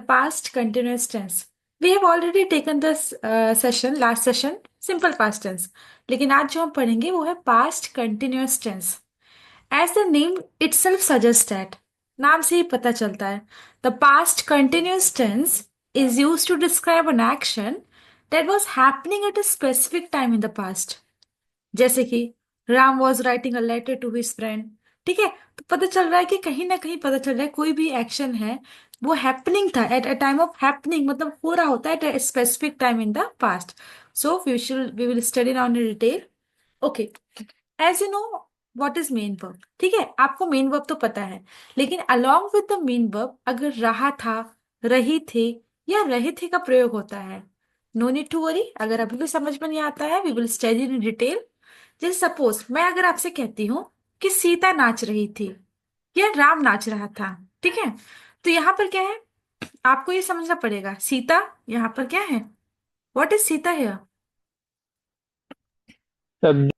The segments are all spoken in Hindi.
past continuous tense. We have already taken this last session, simple past tense. लेकिन आज जो हम पढ़ेंगे वो है past continuous tense. As the name itself suggests that, नाम से ही पता चलता है, the past continuous tense is used to describe an action that was happening at a specific time in the past. जैसे कि Ram was writing a letter to his friend. ठीक है, तो पता चल रहा है कि कहीं ना कहीं पता चल रहा है कोई भी एक्शन है वो हैपनिंग था at a time of happening, मतलब हो रहा होता है at a specific time in the past. So we will study now in detail. Okay, as you know what is main verb. ठीक है, आपको मेन वर्ब तो पता है, लेकिन along with the main verb अगर रहा था, रही थे या रहे थे का प्रयोग होता है। नो नीड टू वरी, अगर अभी भी समझ में नहीं आता है we will study in detail. जैसे सपोज मैं अगर आपसे कहती हूँ कि सीता नाच रही थी या राम नाच रहा था, ठीक है, तो यहाँ पर क्या है, आपको ये समझना पड़ेगा सीता यहाँ पर क्या है, व्हाट इज सीता है, sub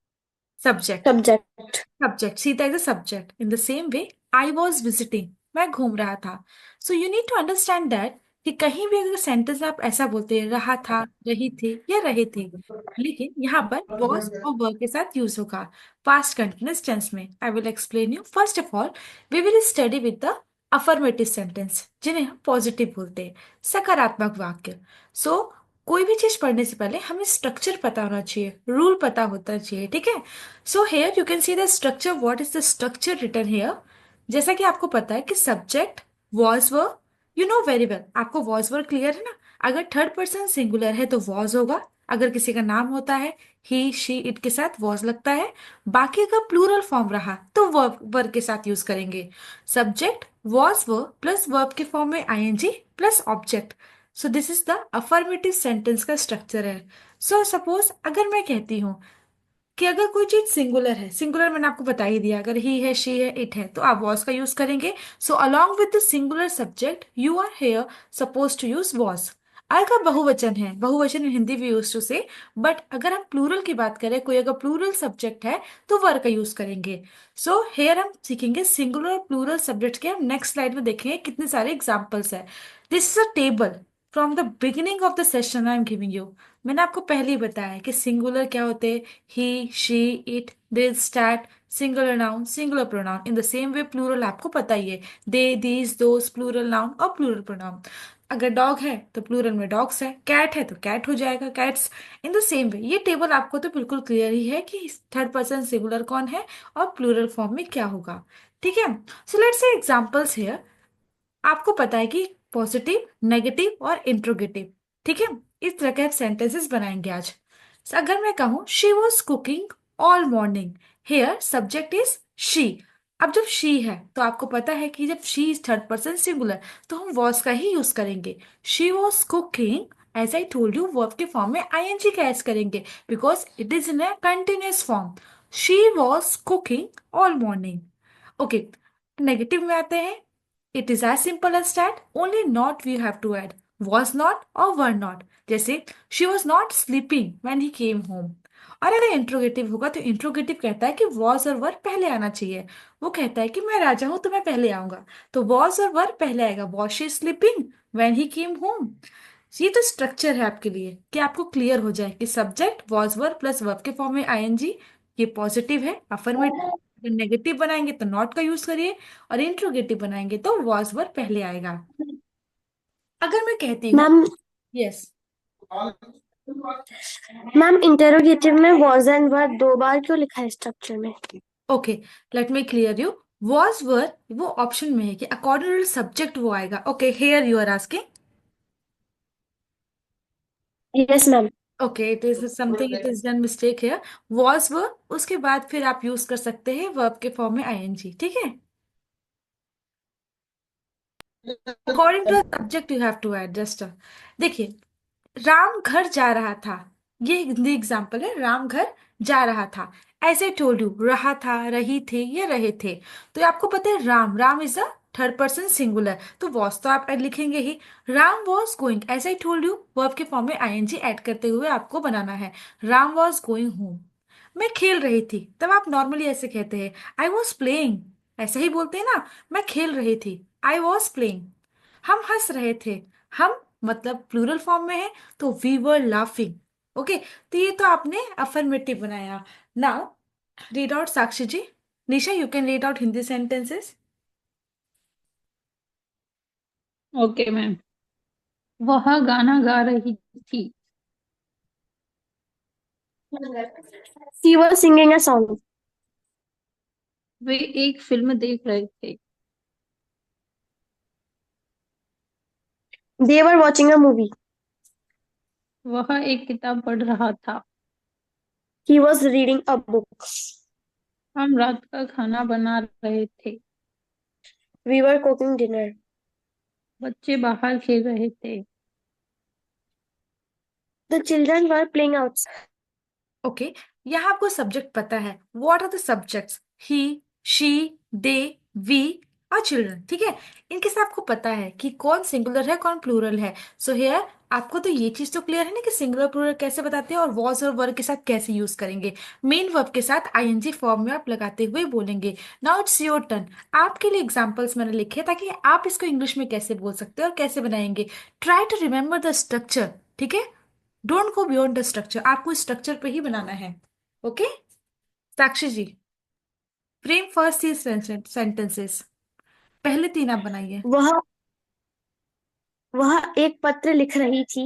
subject. Subject. Subject, Sita is a subject. In the same way I was visiting, मैं घूम रहा था। So you need to understand that कि कहीं भी अगर सेंटेंस में आप ऐसा बोलते हैं रहा था, रही थी या रहे थे, लेकिन यहाँ पर वॉज और वर्ब के साथ यूज होगा पास्ट कंटिन्यूअस टेंस में। I will explain you. First of all we will study with the affirmative sentence, जिन्हें हम पॉजिटिव बोलते हैं, सकारात्मक वाक्य। सो कोई भी चीज पढ़ने से पहले हमें स्ट्रक्चर पता होना चाहिए, रूल पता होता चाहिए। ठीक है, so here you can see the structure. What is the structure return here? जैसा कि आपको पता है कि subject was were, you know very well, आपको वॉज वर क्लियर है ना। अगर थर्ड पर्सन सिंगुलर है तो वॉज होगा, अगर किसी का नाम होता है ही शी इट के साथ वॉज लगता है। बाकी अगर प्लूरल फॉर्म रहा तो वर्ब वर्ब के साथ यूज करेंगे। Subject was verb plus verb के फॉर्म में ING plus object. So this is the affirmative sentence का स्ट्रक्चर है। सो सपोज अगर मैं कहती हूँ कि अगर कोई चीज सिंगुलर है, सिंगुलर मैंने आपको बता ही दिया, अगर ही है शी है इट है तो आप वॉज का यूज करेंगे। So along with the singular subject you are here suppose to use was. अगर बहुवचन है, बहुवचन इन हिंदी भी यूज टू से, बट अगर हम प्लूरल की बात करें, कोई अगर प्लूरल सब्जेक्ट है तो वर का यूज करेंगे। सो हेयर हम सीखेंगे सिंगुलर और प्लूरल सब्जेक्ट के। हम नेक्स्ट स्लाइड में देखेंगे कितने सारे एग्जाम्पल्स है। This is a table from the beginning of the session I am giving you. मैंने आपको पहले ही बताया है कि सिंगुलर क्या होते हैं, he she it this that, singular noun singular pronoun. In the same way plural आपको पता ही है, they these those, plural noun और प्लूरल प्रोनाउन। अगर डॉग है तो प्लूरल में डॉग्स है, कैट है तो कैट हो जाएगा कैट्स। इन द सेम वे ये टेबल आपको तो बिल्कुल क्लियर ही है कि थर्ड पर्सन सिंगुलर कौन है और प्लूरल फॉर्म में क्या होगा। ठीक है, so let's say examples here. आपको पता है कि पॉजिटिव, नेगेटिव और इंट्रोगेटिव, ठीक है, इस तरह के सेंटेंसेस बनाएंगे आज। So, अगर मैं कहूं she was cooking all morning, here subject is she. अब जब शी है तो आपको पता है कि जब she is third person singular तो हम वॉज का ही यूज करेंगे। She was cooking, as I told you verb के फॉर्म में आईएनजी का एस करेंगे because it is in a continuous form. She was cooking all morning. Okay, negative में आते हैं। It is as simple as that, only not we have to add was not और वर नॉट। जैसे she was not sleeping when he came home. और अगर इंट्रोगेटिव होगा तो इंट्रोगेटिव कहता है कि वॉज और वर पहले आना चाहिए। वो कहता है कि मैं राजा हूं तो मैं पहले आऊंगा, तो वॉज और वर पहले आएगा। Was she sleeping when he came home. ये तो स्ट्रक्चर है आपके लिए कि आपको क्लियर हो जाए कि subject was were plus verb के फॉर्म में आईएनजी, ये पॉजिटिव है अफर्मेटिव। अगर नेगेटिव बनाएंगे तो नॉट का यूज करिए, और इंट्रोगेटिव बनाएंगे तो वॉज वर पहले आएगा। अगर मैं कहती हूँ मैम यस, मैम इंटेरोगेटिव में वॉज एंड वर दो बार क्यों लिखा है स्ट्रक्चर में? Okay, let me clear you. Was were वो ऑप्शन में है कि अकॉर्डिंग टू सब्जेक्ट वो आएगा। Okay, here you are asking. Yes ma'am. Okay, it is something, it is done mistake here. Was were उसके बाद फिर आप यूज कर सकते हैं वर्ब के फॉर्म में आईएनजी। ठीक है, according to subject you have to add just. देखिए, राम घर जा रहा था, ये हिंदी एग्जाम्पल है, राम घर जा रहा था। ऐसे टोल्ड यू रहा था, रही थे या रहे थे। तो ये आपको पता है Ram, Ram is a third person singular, तो वॉज तो आप लिखेंगे ही। राम वॉज गोइंग, ऐसे ही टोल्ड यू वर्ब के फॉर्म में आईएनजी ऐड करते हुए आपको बनाना है। Ram was going home. मैं खेल रही थी, तब आप नॉर्मली ऐसे कहते हैं आई वॉज प्लेइंग, ऐसे ही बोलते हैं ना, मैं खेल रही थी आई वॉज प्लेइंग। हम हंस रहे थे, हम मतलब प्लूरल फॉर्म में है, तो वी वर लाफिंग। ओके, तो ये तो आपने अफर्मेटिव बनाया। Now read out Sakshi ji. Nisha, you can read out Hindi sentences. Okay ma'am. वह गाना गा रही थी। She was singing a song. वे एक फिल्म देख रहे थे। They were watching a movie. वह एक किताब पढ़ रहा था। He was reading a book. हम रात का खाना बना रहे थे। We were cooking dinner. बच्चे बाहर खेल रहे थे। The children were playing outside. Okay, यहाँ आपको सब्जेक्ट पता है। What are the subjects? He, she, they, we और चिल्ड्रन। ठीक है, इनके से आपको पता है कि कौन सिंगुलर है कौन प्लूरल है। सो हियर आपको तो ये चीज तो क्लियर है ना कि सिंगुलर प्लूरल कैसे बताते हैं और वॉज और वर्ग के साथ कैसे यूज करेंगे। मेन वर्ब के साथ आईएनजी फॉर्म में आप लगाते हुए बोलेंगे। Now it's your turn. आपके लिए एग्जांपल्स मैंने लिखे ताकि आप इसको इंग्लिश में कैसे बोल सकते हो और कैसे बनाएंगे। Try to remember the structure. ठीक है, don't go beyond the structure, आपको स्ट्रक्चर पे ही बनाना है। Okay, Sakshi ji, frame first three sentences, पहले तीन आप बनाइए। वह वह एक पत्र लिख रही थी।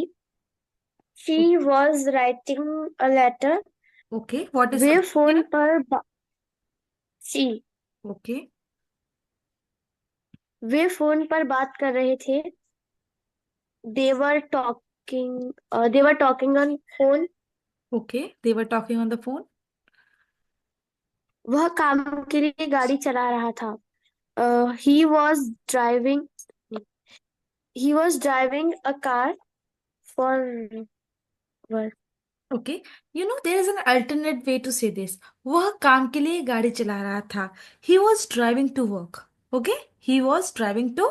She was writing a letter. Okay, what is way here? Phone पर शी ओके। वे फोन पर बात कर रहे थे। They were talking. They were talking on phone. Okay, they were talking on the phone. वह काम के लिए गाड़ी चला रहा था। He was driving. He was driving a car for work. Okay, you know there is an alternate way to say this. वह काम के लिए गाड़ी चला रहा था। He was driving to work. Okay, he was driving to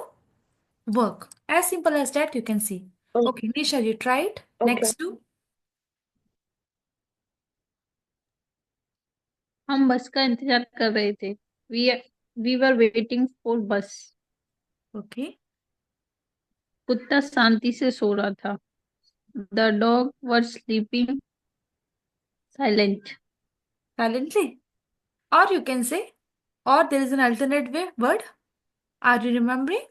work, as simple as that you can see. Okay Nisha, you tried Okay. Next two. हम बस का इंतजार कर रहे थे। We we were waiting for bus. Okay, कुत्ता शांति से सो रहा था। The dog were sleeping silent. Silently. और यू कैन से, और there is an alternate way word, are you remembering?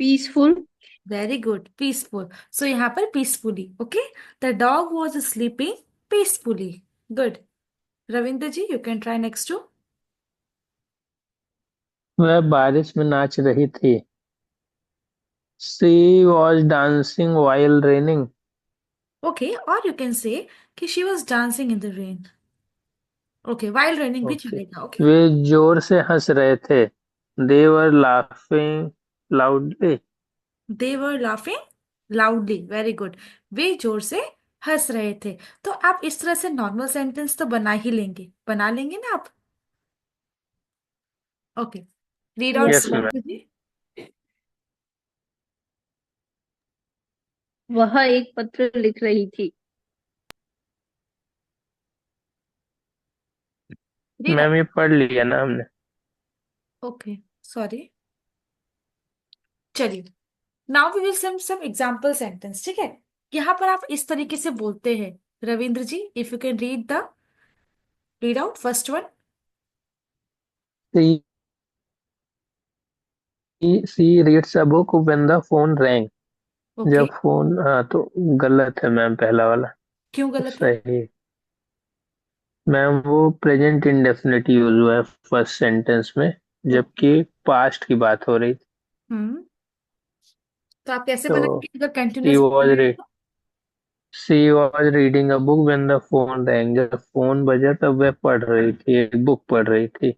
Peaceful. Very good, peaceful. So यहाँ पर peacefully. Okay, the dog was sleeping peacefully. Good. Ravindra ji, you can try next two. वह बारिश में नाच रही थी। She was dancing while raining. Okay, और यू कैन से कि she was dancing in the rain. Okay, while raining भी ओके, चलेगा। ओके, वे जोर से हंस रहे थे। They were laughing loudly. They were laughing loudly. Very good, वे जोर से हंस रहे थे। तो आप इस तरह से नॉर्मल सेंटेंस तो बना ही लेंगे, बना लेंगे ना आप? Okay, read out Yes, Yes, ma'am. ma'am. जी। वह एक पत्र लिख रही थी। रीड मैम ये पढ़ लिया ना हमने। Okay, sorry. चलिए, now we will some example sentence. ठीक है, यहाँ पर आप इस तरीके से बोलते हैं। Ravindra ji, if you can read out first one. She reads a book when the phone rang. Okay, जब फोन, हाँ तो गलत है मैम पहला वाला। क्यों गलत है? सही मैम, वो प्रेजेंट इंडेफिनिट यूज हुआ है फर्स्ट सेंटेंस में, ओके, जबकि पास्ट की बात हो रही थी। हम्म, तो आप कैसे तो बनाएंगे अगर शी कंटिन्यूअस वॉज बोलेंगे री तो? She was reading a book when the phone wrong. जब फोन बजा तब वह पढ़ रही थी, एक बुक पढ़ रही थी।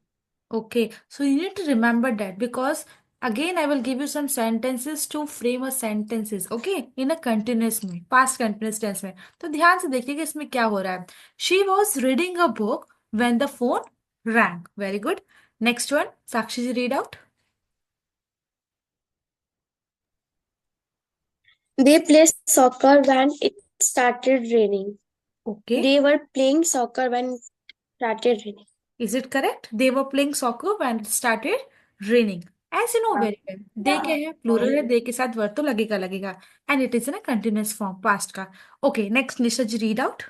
Okay, so you need to remember that because again I will give you some sentences to frame a sentences, okay, in a continuous में, past continuous tense में। तो ध्यान से देखिए कि इसमें क्या हो रहा है। She was reading a book when the phone rang. Very good. Next one, Sakshi ji, read out. They played soccer when it started raining. Okay, They were playing soccer when it started raining. is it correct? They were playing soccer when it started raining. As you know very well, they क्या है, प्लूरल है, दे के साथ वर्ड तो लगेगा लगेगा, and it is in continuous form past का. Okay, next Nisha ji read out.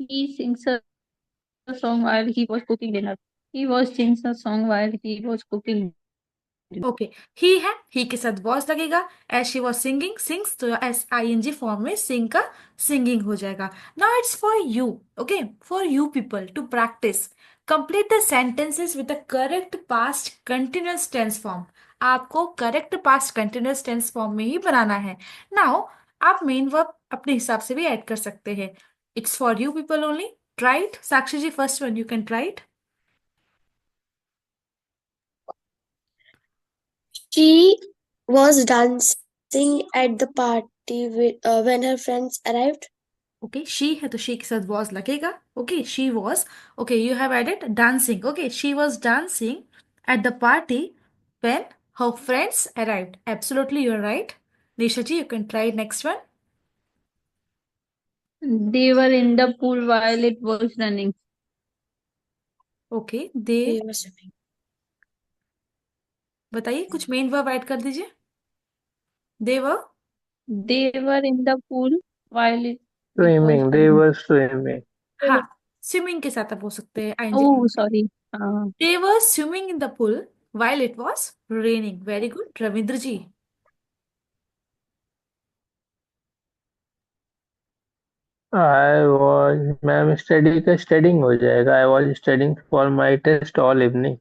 He sings a song while he was cooking dinner. He was sings a song while he was cooking dinner. Okay, he है, ही के साथ वॉज लगेगा. As she was singing, sings तो S I N G form में सिंग का सिंगिंग हो जाएगा. Now it's for you. Okay, for you people to practise. Complete the sentences with the correct past continuous tense form. आपको correct past continuous tense form में ही बनाना है. नाउ आप मेन वर्ब अपने हिसाब से भी ऐड कर सकते हैं. It's for you people only. Try it. Sakshi ji, first one, you can try it. She was dancing at the party when her friends arrived. Okay, she है तो शी के साथ वॉज लगेगा. Okay, she was. Okay, you have added dancing. Okay, she was dancing at the party when her friends arrived. Absolutely, you're right. Nisha ji, you can try next one. They were in the pool while it was running. Okay, they. They were swimming. बताइए, कुछ मेन वर्ब ऐड कर दीजिए. they were. They were in the pool while it was Swimming. They running. were swimming. हाँ, स्विमिंग के साथ आप बोल सकते हैं ING. Oh, sorry. they were swimming in the pool while it was raining. Very good, Ravindra ji. I was, ma'am study का स्टडिंग हो जाएगा. I was studying for my test all evening.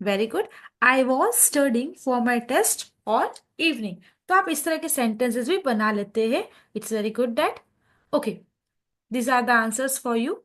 Very good. I was studying for my test all evening. तो आप इस तरह के सेंटेंसेस भी बना लेते हैं. It's very good that. Okay, these are the answers for you.